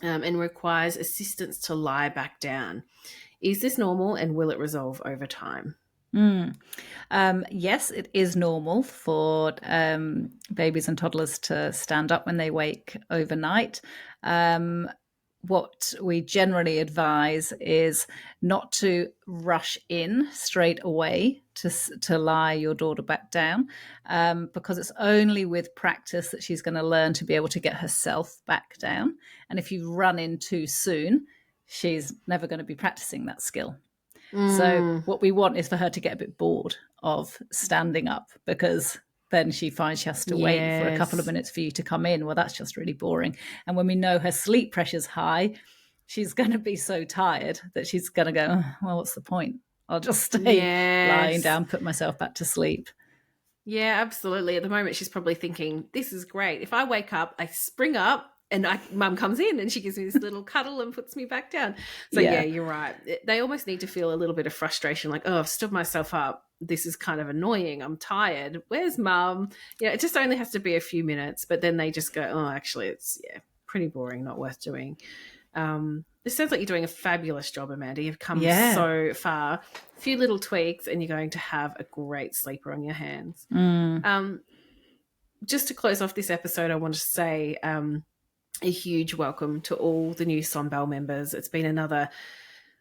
and requires assistance to lie back down. Is this normal, and will it resolve over time? Mm. Yes, it is normal for babies and toddlers to stand up when they wake overnight. Um, what we generally advise is not to rush in straight away to lie your daughter back down, because it's only with practice that she's going to learn to be able to get herself back down. And if you run in too soon, she's never going to be practicing that skill. So Mm, what we want is for her to get a bit bored of standing up, because then she finds she has to wait for a couple of yes. minutes for you to come in. Well, that's just really boring. And when we know her sleep pressure's high, she's going to be so tired that she's going to go, "Oh, well, what's the point? I'll just stay lying Yes. down, put myself back to sleep." Yeah, absolutely. At the moment, she's probably thinking, this is great. If I wake up, I spring up and mum comes in and she gives me this little cuddle and puts me back down. So, yeah, Yeah. you're right. They almost need to feel a little bit of frustration like, oh, I've stood myself up. This is kind of annoying. I'm tired. Where's mum? It just only has to be a few minutes. But then they just go, oh, actually, it's, pretty boring, not worth doing. This sounds like you're doing a fabulous job, Amanda. You've come Yeah. so far. A few little tweaks, and you're going to have a great sleeper on your hands. Mm. Um, just to close off this episode, I want to say a huge welcome to all the new Sonbell members. It's been another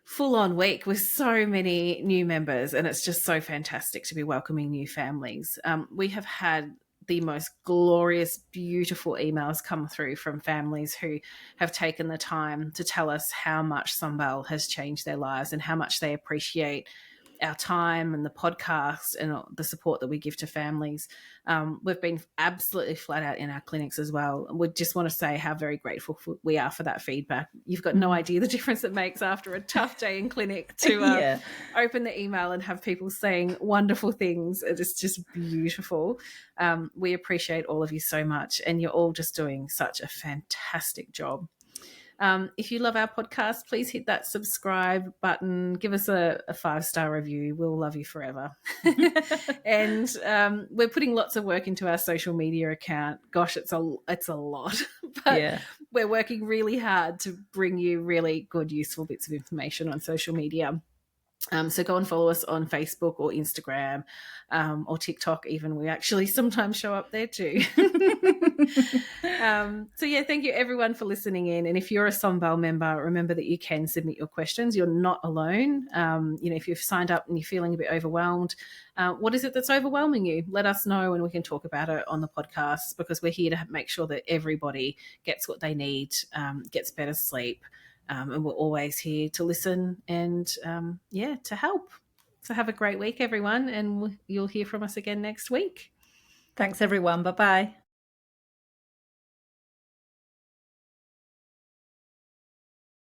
full on week with so many new members, and it's just so fantastic to be welcoming new families. We have had the most glorious, beautiful emails come through from families who have taken the time to tell us how much Sunbell has changed their lives and how much they appreciate our time and the podcast and the support that we give to families. We've been absolutely flat out in our clinics as well. And we just want to say how very grateful we are for that feedback. You've got no Mm. idea the difference it makes after a tough day in clinic to Yeah. open the email and have people saying wonderful things. It's just beautiful. We appreciate all of you so much, and you're all just doing such a fantastic job. If you love our podcast, please hit that subscribe button. Give us a 5-star review. We'll love you forever. And we're putting lots of work into our social media account. Gosh, it's a lot, but Yeah. we're working really hard to bring you really good, useful bits of information on social media. So go and follow us on Facebook or Instagram, or TikTok even. We actually sometimes show up there too. So yeah, thank you everyone for listening in. And if you're a Sonbell member, remember that you can submit your questions. You're not alone. If you've signed up and you're feeling a bit overwhelmed, what is it that's overwhelming you? Let us know and we can talk about it on the podcast, because we're here to make sure that everybody gets what they need, gets better sleep. And we're always here to listen and, to help. So have a great week, everyone, and you'll hear from us again next week. Thanks, everyone. Bye-bye.